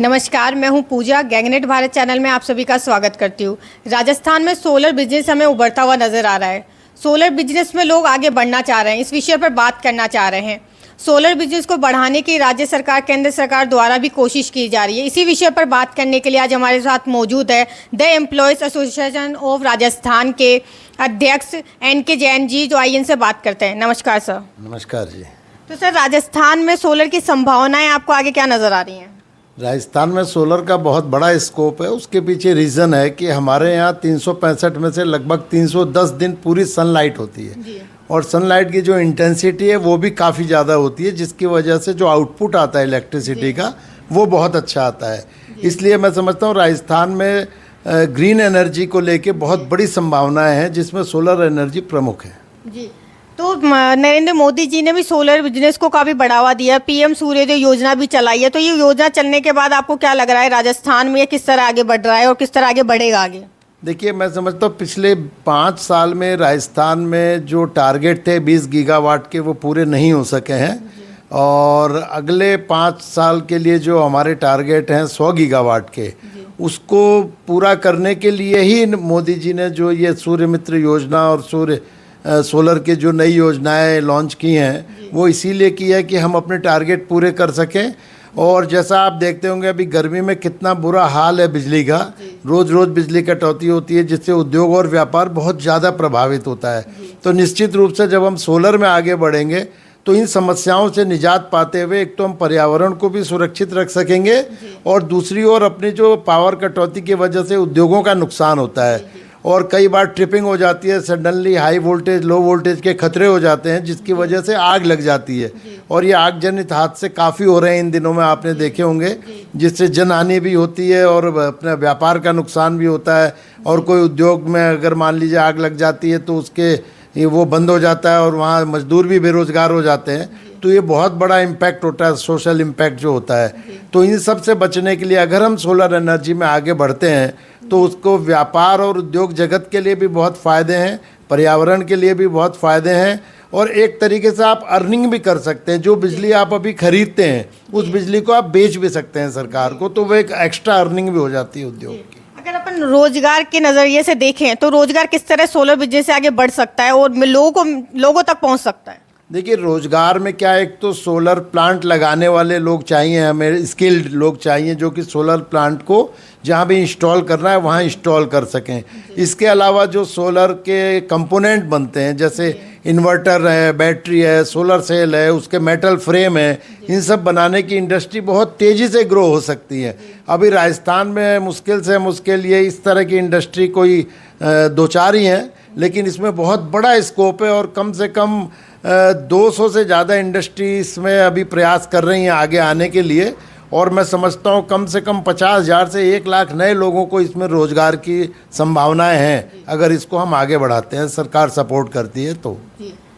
नमस्कार, मैं हूं पूजा। गैंगनेट भारत चैनल में आप सभी का स्वागत करती हूं। राजस्थान में सोलर बिजनेस हमें उभरता हुआ नजर आ रहा है। सोलर बिजनेस में लोग आगे बढ़ना चाह रहे हैं, इस विषय पर बात करना चाह रहे हैं। सोलर बिजनेस को बढ़ाने की राज्य सरकार, केंद्र सरकार द्वारा भी कोशिश की जा रही है। इसी विषय पर बात करने के लिए आज हमारे साथ मौजूद है the employees association of Rajasthan के अध्यक्ष NK जैन जी, जो आइए इनसे बात करते हैं। नमस्कार सर। नमस्कार जी। तो सर, राजस्थान में सोलर की संभावनाएं आपको आगे क्या नज़र आ रही हैं? राजस्थान में सोलर का बहुत बड़ा स्कोप है। उसके पीछे रीज़न है कि हमारे यहाँ 365 में से लगभग 310 दिन पूरी सनलाइट होती है और सनलाइट की जो इंटेंसिटी है वो भी काफ़ी ज़्यादा होती है, जिसकी वजह से जो आउटपुट आता है इलेक्ट्रिसिटी का वो बहुत अच्छा आता है। इसलिए मैं समझता हूँ राजस्थान में ग्रीन एनर्जी को लेके बहुत बड़ी संभावनाएं हैं, जिसमें सोलर एनर्जी प्रमुख है जी। तो नरेंद्र मोदी जी ने भी सोलर बिजनेस को काफ़ी बढ़ावा दिया, PM सूर्योदय योजना भी चलाई है। तो ये योजना चलने के बाद आपको क्या लग रहा है, राजस्थान में ये किस तरह आगे बढ़ रहा है और किस तरह आगे बढ़ेगा आगे? देखिए, मैं समझता हूँ पिछले 5 साल में राजस्थान में जो टारगेट थे 20 गीगावाट के, वो पूरे नहीं हो सके हैं और अगले 5 साल के लिए जो हमारे टारगेट हैं 100 गीगावाट के, उसको पूरा करने के लिए ही मोदी जी ने जो ये सूर्य मित्र योजना और सोलर के जो नई योजनाएं लॉन्च की हैं वो इसीलिए की है कि हम अपने टारगेट पूरे कर सकें। और जैसा आप देखते होंगे अभी गर्मी में कितना बुरा हाल है बिजली का, रोज़ रोज़ बिजली कटौती होती है, जिससे उद्योग और व्यापार बहुत ज़्यादा प्रभावित होता है। तो निश्चित रूप से जब हम सोलर में आगे बढ़ेंगे तो इन समस्याओं से निजात पाते हुए एक तो हम पर्यावरण को भी सुरक्षित रख सकेंगे और दूसरी ओर अपनी जो पावर कटौती की वजह से उद्योगों का नुकसान होता है और कई बार ट्रिपिंग हो जाती है, suddenly high voltage low voltage के खतरे हो जाते हैं, जिसकी वजह से आग लग जाती है और ये आग जनित हादसे काफ़ी हो रहे हैं इन दिनों में, आपने देखे होंगे, जिससे जनहानि भी होती है और अपने व्यापार का नुकसान भी होता है। और कोई उद्योग में अगर मान लीजिए आग लग जाती है तो उसके वो बंद हो जाता है और वहाँ मजदूर भी बेरोजगार हो जाते हैं। तो ये बहुत बड़ा इम्पैक्ट होता है, सोशल इम्पैक्ट जो होता है। तो इन सब से बचने के लिए अगर हम सोलर एनर्जी में आगे बढ़ते हैं तो उसको व्यापार और उद्योग जगत के लिए भी बहुत फ़ायदे हैं, पर्यावरण के लिए भी बहुत फ़ायदे हैं और एक तरीके से आप अर्निंग भी कर सकते हैं। जो बिजली आप अभी खरीदते हैं उस बिजली को आप बेच भी सकते हैं सरकार को, तो वो एक एक्स्ट्रा अर्निंग भी हो जाती है उद्योग की। अगर अपन रोजगार के नज़रिए से देखें तो रोजगार किस तरह सोलर बिजनेस से आगे बढ़ सकता है और लोगों तक पहुंच सकता है? देखिए, रोज़गार में क्या, एक तो सोलर प्लांट लगाने वाले लोग चाहिए, हमें स्किल्ड लोग चाहिए जो कि सोलर प्लांट को जहाँ भी इंस्टॉल करना है वहाँ इंस्टॉल कर सकें। इसके अलावा जो सोलर के कंपोनेंट बनते हैं, जैसे इन्वर्टर है, बैटरी है, सोलर सेल है, उसके मेटल फ्रेम है, इन सब बनाने की इंडस्ट्री बहुत तेज़ी से ग्रो हो सकती है। अभी राजस्थान में मुश्किल से मुश्किल ये इस तरह की इंडस्ट्री कोई 2-4 ही हैं, लेकिन इसमें बहुत बड़ा स्कोप है और कम से कम 200 से ज़्यादा इंडस्ट्री इसमें अभी प्रयास कर रही हैं आगे आने के लिए। और मैं समझता हूँ कम से कम 50,000 से 1 लाख नए लोगों को इसमें रोज़गार की संभावनाएं हैं, अगर इसको हम आगे बढ़ाते हैं, सरकार सपोर्ट करती है तो।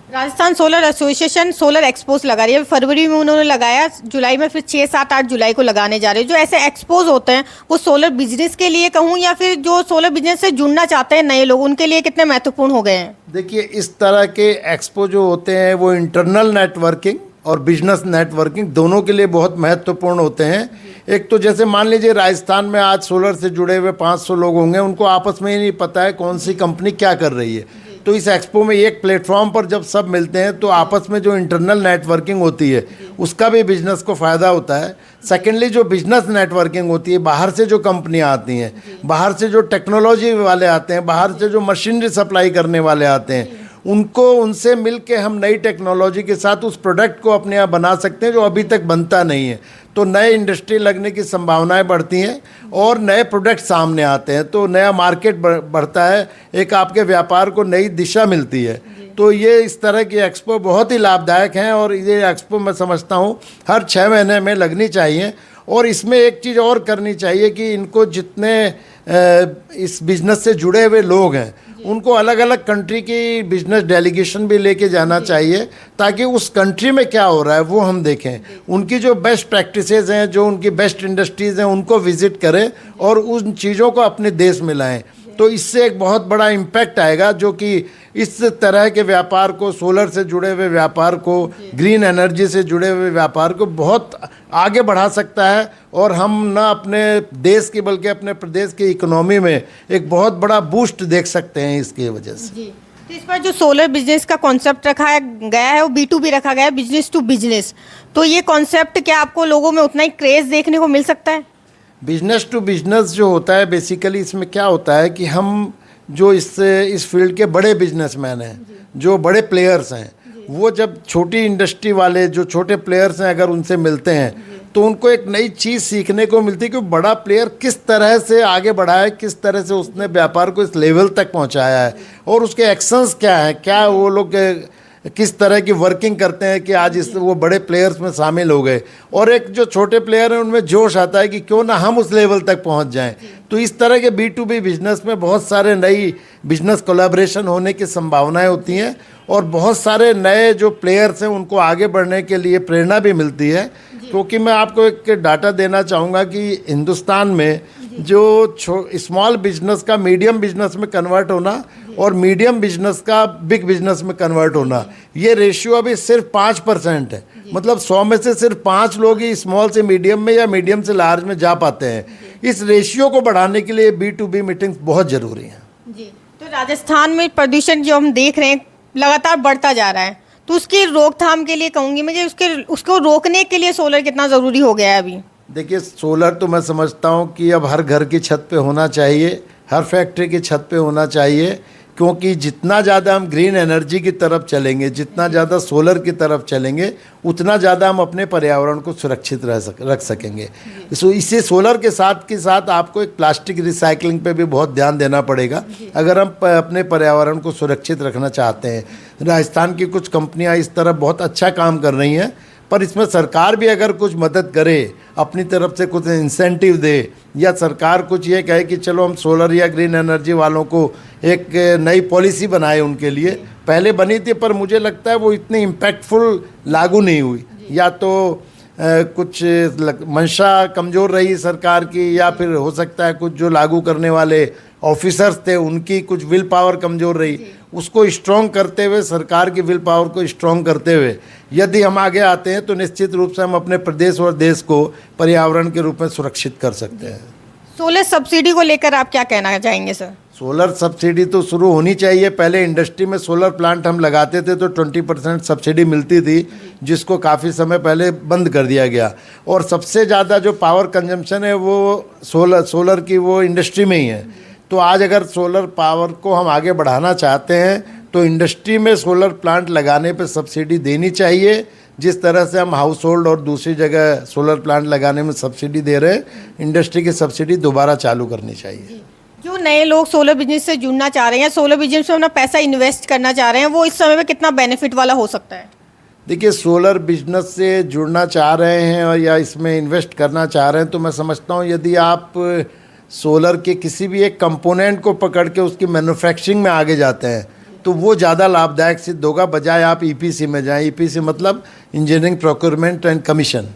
Rajasthan solar association solar expose लगा रही है। फरवरी में उन्होंने लगाया, जुलाई में फिर 6, 7, 8 जुलाई को लगाने जा रहे हैं। जो ऐसे एक्सपोज होते हैं वो सोलर बिजनेस के लिए कहूँ या फिर जो सोलर बिजनेस से जुड़ना चाहते हैं नए लोग, उनके लिए कितने महत्वपूर्ण हो गए हैं? देखिए, इस तरह के एक्सपो जो होते हैं वो इंटरनल नेटवर्किंग और बिजनेस नेटवर्किंग दोनों के लिए बहुत महत्वपूर्ण होते हैं। एक तो जैसे मान लीजिए राजस्थान में आज सोलर से जुड़े हुए 500 लोग होंगे, उनको आपस में ही नहीं पता है कौन सी कंपनी क्या कर रही है। तो इस एक्सपो में एक प्लेटफॉर्म पर जब सब मिलते हैं तो आपस में जो इंटरनल नेटवर्किंग होती है उसका भी बिजनेस को फ़ायदा होता है। सेकेंडली, जो बिजनेस नेटवर्किंग होती है, बाहर से जो कंपनियां आती हैं, बाहर से जो टेक्नोलॉजी वाले आते हैं, बाहर से जो मशीनरी सप्लाई करने वाले आते हैं, उनसे मिल के हम नई टेक्नोलॉजी के साथ उस प्रोडक्ट को अपने यहाँ बना सकते हैं जो अभी तक बनता नहीं है। तो नए इंडस्ट्री लगने की संभावनाएं बढ़ती हैं और नए प्रोडक्ट सामने आते हैं, तो नया मार्केट बढ़ता है, एक आपके व्यापार को नई दिशा मिलती है। तो ये इस तरह की एक्सपो बहुत ही लाभदायक हैं और ये एक्सपो मैं समझता हूँ हर 6 महीने में लगनी चाहिए। और इसमें एक चीज़ और करनी चाहिए कि इनको जितने इस बिज़नेस से जुड़े हुए लोग हैं उनको अलग अलग कंट्री की बिजनेस डेलीगेशन भी लेके जाना चाहिए, ताकि उस कंट्री में क्या हो रहा है वो हम देखें, उनकी जो बेस्ट प्रैक्टिसेस हैं, जो उनकी बेस्ट इंडस्ट्रीज़ हैं, उनको विज़िट करें और उन चीज़ों को अपने देश में लाएं। तो इससे एक बहुत बड़ा इम्पैक्ट आएगा, जो कि इस तरह के व्यापार को, सोलर से जुड़े हुए व्यापार को, ग्रीन एनर्जी से जुड़े हुए व्यापार को बहुत आगे बढ़ा सकता है। और हम ना अपने देश की बल्कि अपने प्रदेश की इकोनॉमी में एक बहुत बड़ा बूस्ट देख सकते हैं इसकी वजह से। जी, तो इस पर जो सोलर बिजनेस का कॉन्सेप्ट रखा गया है वो B2B रखा गया है, बिजनेस टू बिजनेस। तो ये कॉन्सेप्ट क्या आपको लोगों में उतना ही क्रेज देखने को मिल सकता है? बिजनेस टू बिजनेस जो होता है, बेसिकली इसमें क्या होता है कि हम जो इस फील्ड के बड़े बिजनेसमैन हैं, जो बड़े प्लेयर्स हैं, वो जब छोटी इंडस्ट्री वाले जो छोटे प्लेयर्स हैं अगर उनसे मिलते हैं तो उनको एक नई चीज़ सीखने को मिलती है कि बड़ा प्लेयर किस तरह से आगे बढ़ा है, किस तरह से उसने व्यापार को इस लेवल तक पहुंचाया है और उसके एक्शंस क्या हैं, क्या वो लोग किस तरह की वर्किंग करते हैं कि आज वो बड़े प्लेयर्स में शामिल हो गए। और एक जो छोटे प्लेयर हैं उनमें जोश आता है कि क्यों ना हम उस लेवल तक पहुंच जाएं। तो इस तरह के B2B बिजनेस में बहुत सारे नई बिजनेस कोलैबोरेशन होने की संभावनाएं होती हैं और बहुत सारे नए जो प्लेयर्स हैं उनको आगे बढ़ने के लिए प्रेरणा भी मिलती है। क्योंकि मैं आपको एक डाटा देना चाहूँगा कि हिंदुस्तान में जो स्मॉल बिजनेस का मीडियम बिजनेस में कन्वर्ट होना और मीडियम बिजनेस का बिग बिजनेस में कन्वर्ट होना, ये रेशियो अभी सिर्फ 5% है। मतलब 100 में से सिर्फ 5 लोग ही स्मॉल से मीडियम में या मीडियम से लार्ज में जा पाते हैं। इस रेशियो को बढ़ाने के लिए B2B मीटिंग्स बहुत ज़रूरी हैं। जी, तो राजस्थान में प्रदूषण जो हम देख रहे हैं लगातार बढ़ता जा रहा है, तो उसकी रोकथाम के लिए कहूँगी मैं कि उसको रोकने के लिए सोलर कितना ज़रूरी हो गया है अभी? देखिए, सोलर तो मैं समझता हूँ कि अब हर घर की छत पे होना चाहिए, हर फैक्ट्री की छत पे होना चाहिए, क्योंकि जितना ज़्यादा हम ग्रीन एनर्जी की तरफ चलेंगे, जितना ज़्यादा सोलर की तरफ चलेंगे, उतना ज़्यादा हम अपने पर्यावरण को सुरक्षित रख सकेंगे। इसी सोलर के साथ आपको एक प्लास्टिक रिसाइकलिंग पे भी बहुत ध्यान देना पड़ेगा अगर हम अपने पर्यावरण को सुरक्षित रखना चाहते हैं। राजस्थान की कुछ कंपनियां इस तरफ बहुत अच्छा काम कर रही हैं, पर इसमें सरकार भी अगर कुछ मदद करे, अपनी तरफ से कुछ इंसेंटिव दे, या सरकार कुछ ये कहे कि चलो हम सोलर या ग्रीन एनर्जी वालों को एक नई पॉलिसी बनाए उनके लिए। पहले बनी थी पर मुझे लगता है वो इतनी इम्पैक्टफुल लागू नहीं हुई, या तो कुछ मंशा कमज़ोर रही सरकार की, या फिर हो सकता है कुछ जो लागू करने वाले ऑफिसर्स थे उनकी कुछ विल पावर कमज़ोर रही। उसको स्ट्रॉन्ग करते हुए, सरकार की विल पावर को स्ट्रॉन्ग करते हुए यदि हम आगे आते हैं तो निश्चित रूप से हम अपने प्रदेश और देश को पर्यावरण के रूप में सुरक्षित कर सकते हैं। सोलर सब्सिडी को लेकर आप क्या कहना चाहेंगे सर? सोलर सब्सिडी तो शुरू होनी चाहिए। पहले इंडस्ट्री में सोलर प्लांट हम लगाते थे तो 20% सब्सिडी मिलती थी, जिसको काफ़ी समय पहले बंद कर दिया गया। और सबसे ज़्यादा जो पावर कंजम्पशन है वो सोलर की वो इंडस्ट्री में ही है। तो आज अगर सोलर पावर को हम आगे बढ़ाना चाहते हैं तो इंडस्ट्री में सोलर प्लांट लगाने पे सब्सिडी देनी चाहिए, जिस तरह से हम हाउस होल्ड और दूसरी जगह सोलर प्लांट लगाने में सब्सिडी दे रहे हैं। इंडस्ट्री की सब्सिडी दोबारा चालू करनी चाहिए। जो नए लोग सोलर बिजनेस से जुड़ना चाह रहे हैं, सोलर बिजनेस में अपना पैसा इन्वेस्ट करना चाह रहे हैं, वो इस समय में कितना बेनिफिट वाला हो सकता है? देखिए, सोलर बिजनेस से जुड़ना चाह रहे हैं और या इसमें इन्वेस्ट करना चाह रहे हैं तो मैं समझता हूँ यदि आप सोलर के किसी भी एक कंपोनेंट को पकड़ के उसकी मैन्युफैक्चरिंग में आगे जाते हैं तो वो ज़्यादा लाभदायक सिद्ध होगा, बजाय आप EPC में जाएं। EPC मतलब इंजीनियरिंग प्रोक्योरमेंट एंड कमीशन।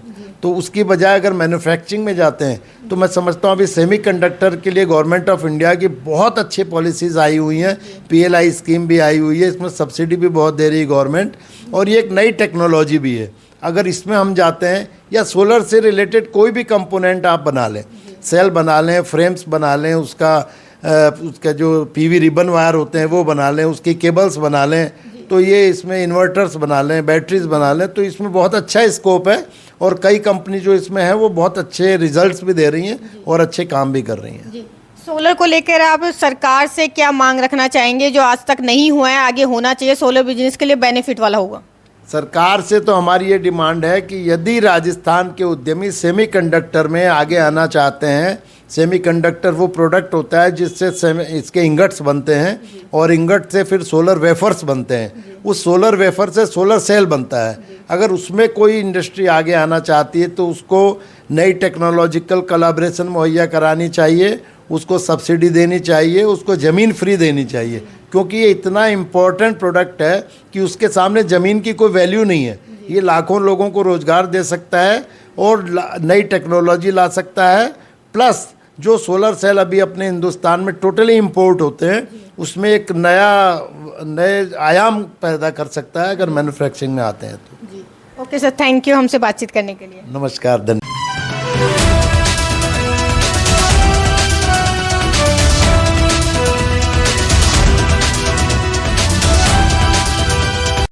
तो उसकी बजाय अगर मैन्युफैक्चरिंग में जाते हैं तो मैं समझता हूँ अभी सेमीकंडक्टर के लिए गवर्नमेंट ऑफ इंडिया की बहुत अच्छी पॉलिसीज़ आई हुई हैं। PLI स्कीम भी आई हुई है, इसमें सब्सिडी भी बहुत दे रही है गवर्नमेंट, और ये एक नई टेक्नोलॉजी भी है। अगर इसमें हम जाते हैं या सोलर से रिलेटेड कोई भी कंपोनेंट आप बना लें, सेल बना लें, फ्रेम्स बना लें, उसका जो PV रिबन वायर होते हैं वो बना लें, उसकी केबल्स बना लें, तो ये इसमें इन्वर्टर्स बना लें, बैटरीज बना लें, तो इसमें बहुत अच्छा स्कोप है। और कई कंपनी जो इसमें है वो बहुत अच्छे रिजल्ट्स भी दे रही हैं और अच्छे काम भी कर रही हैं। सोलर को लेकर आप सरकार से क्या मांग रखना चाहेंगे जो आज तक नहीं हुआ है, आगे होना चाहिए, सोलर बिजनेस के लिए बेनिफिट वाला होगा? सरकार से तो हमारी ये डिमांड है कि यदि राजस्थान के उद्यमी सेमीकंडक्टर में आगे आना चाहते हैं, सेमीकंडक्टर वो प्रोडक्ट होता है जिससे इसके इंगट्स बनते हैं और इंगट से फिर सोलर वेफर्स बनते हैं, उस सोलर वेफर से सोलर सेल बनता है। अगर उसमें कोई इंडस्ट्री आगे आना चाहती है तो उसको नई टेक्नोलॉजिकल कोलैबोरेशन मुहैया करानी चाहिए, उसको सब्सिडी देनी चाहिए, उसको ज़मीन फ्री देनी चाहिए, क्योंकि ये इतना इम्पोर्टेंट प्रोडक्ट है कि उसके सामने ज़मीन की कोई वैल्यू नहीं है। ये लाखों लोगों को रोज़गार दे सकता है और नई टेक्नोलॉजी ला सकता है, प्लस जो सोलर सेल अभी अपने हिंदुस्तान में टोटली इंपोर्ट होते हैं, उसमें एक नए आयाम पैदा कर सकता है अगर मैन्युफैक्चरिंग में आते हैं तो। जी, ओके सर, थैंक यू हमसे बातचीत करने के लिए। नमस्कार, धन्यवाद।